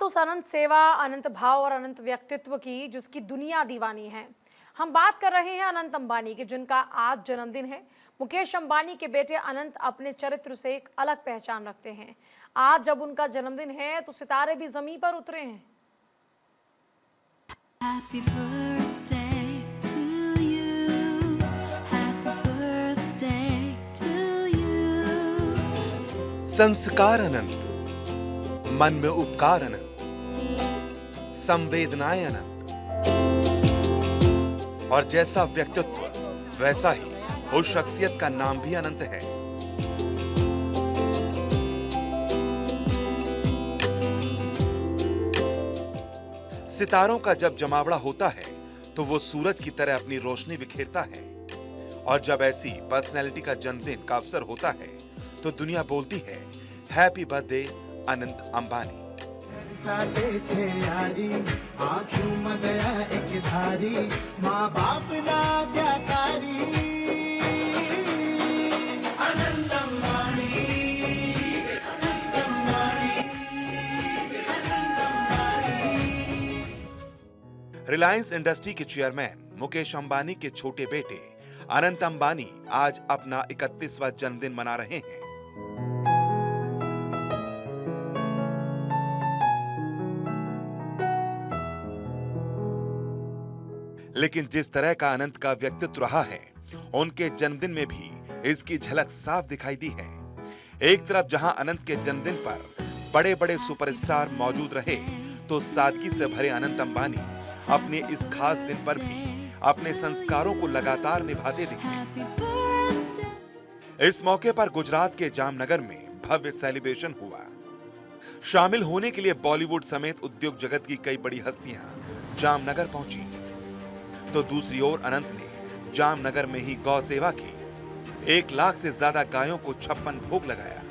बात उस अनंत सेवा, अनंत भाव और अनंत व्यक्तित्व की जिसकी दुनिया दीवानी है। हम बात कर रहे हैं अनंत अंबानी की, जिनका आज जन्मदिन है। मुकेश अंबानी के बेटे अनंत अपने चरित्र से एक अलग पहचान रखते हैं। आज जब उनका जन्मदिन है तो सितारे भी जमीन पर उतरे हैं। Happy birthday to you. Happy birthday to you. संस्कार अनंत, मन में उपकार अनंत, संवेदनाएं अनंत, और जैसा व्यक्तित्व वैसा ही उस शख्सियत का नाम भी अनंत है। सितारों का जब जमावड़ा होता है तो वो सूरज की तरह अपनी रोशनी बिखेरता है, और जब ऐसी पर्सनैलिटी का जन्मदिन का अवसर होता है तो दुनिया बोलती है हैप्पी बर्थडे अनंत अंबानी। थे यारी आंखों में गया एक धारी, माँ बाप ना आज्ञाकारी। अनंत अंबानी, अनंत अंबानी, अनंत अंबानी। रिलायंस इंडस्ट्री के चेयरमैन मुकेश अंबानी के छोटे बेटे अनंत अंबानी आज अपना 31वां जन्मदिन मना रहे हैं। लेकिन जिस तरह का अनंत का व्यक्तित्व रहा है, उनके जन्मदिन में भी इसकी झलक साफ दिखाई दी है। एक तरफ जहां अनंत के जन्मदिन पर बड़े बड़े सुपरस्टार मौजूद रहे, तो सादगी से भरे अनंत अंबानी अपने इस खास दिन पर भी अपने संस्कारों को लगातार निभाते दिखे। इस मौके पर गुजरात के जामनगर में भव्य सेलिब्रेशन हुआ। शामिल होने के लिए बॉलीवुड समेत उद्योग जगत की कई बड़ी हस्तियां जामनगर पहुंची, तो दूसरी ओर अनंत ने जामनगर में ही गौ सेवा की। 1 लाख से ज्यादा गायों को 56 भोग लगाया।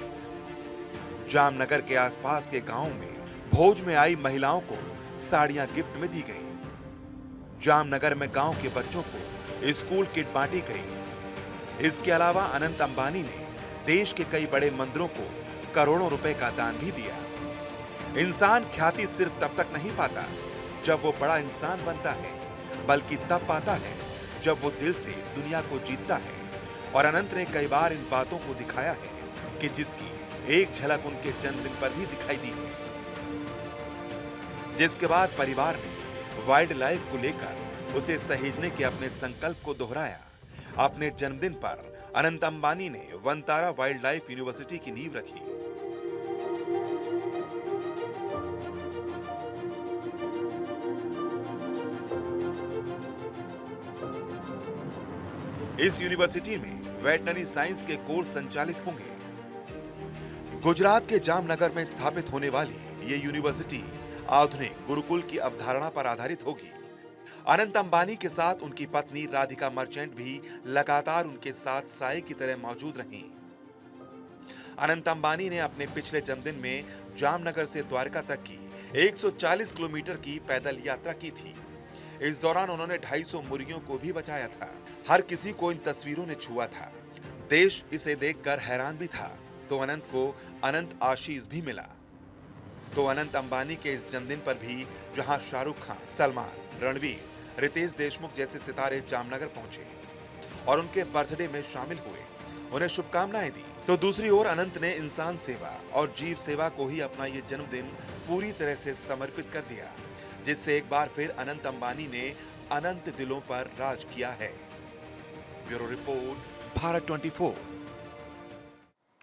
जामनगर के आसपास के गांवों में भोज में आई महिलाओं को साड़ियां गिफ्ट में दी गई। जामनगर में गांव के बच्चों को स्कूल किट बांटी गई। इसके अलावा अनंत अंबानी ने देश के कई बड़े मंदिरों को करोड़ों रुपए का दान भी दिया। इंसान ख्याति सिर्फ तब तक नहीं पाता जब वो बड़ा इंसान बनता है, बल्कि तब पाता है जब वो दिल से दुनिया को जीतता है। और अनंत ने कई बार इन बातों को दिखाया है कि जिसकी एक झलक उनके जन्मदिन पर भी दिखाई दी है। जिसके बाद परिवार ने वाइल्ड लाइफ को लेकर उसे सहेजने के अपने संकल्प को दोहराया। अपने जन्मदिन पर अनंत अंबानी ने वनतारा वाइल्ड लाइफ यूनिवर्सिटी की नींव रखी। इस यूनिवर्सिटी में वेटनरी साइंस के कोर्स संचालित होंगे। गुजरात के जामनगर में स्थापित होने वाली ये यूनिवर्सिटी आधुनिक गुरुकुल की अवधारणा पर आधारित होगी। अनंत अंबानी के साथ उनकी पत्नी राधिका मर्चेंट भी लगातार उनके साथ साए की तरह मौजूद रहीं। अनंत अंबानी ने अपने पिछले जन्मदिन में जामनगर से द्वारका तक की 140 किलोमीटर की पैदल यात्रा की थी। इस दौरान उन्होंने 250 मुर्गियों को भी बचाया था। हर किसी को इन तस्वीरों ने छुआ था। देश इसे देखकर हैरान भी था। तो अनंत को अनंत आशीष भी मिला। तो अनंत अंबानी के इस जन्मदिन पर भी जहां शाहरुख खान, सलमान, रणवीर, रितेश देशमुख जैसे सितारे जामनगर पहुंचे और उनके बर्थडे में शामिल हुए, उन्हें शुभकामनाएं दी, तो दूसरी ओर अनंत ने इंसान सेवा और जीव सेवा को ही अपना ये जन्मदिन पूरी तरह से समर्पित कर दिया, जिससे एक बार फिर अनंत अंबानी ने अनंत दिलों पर राज किया है। Bureau report, Bharat 24।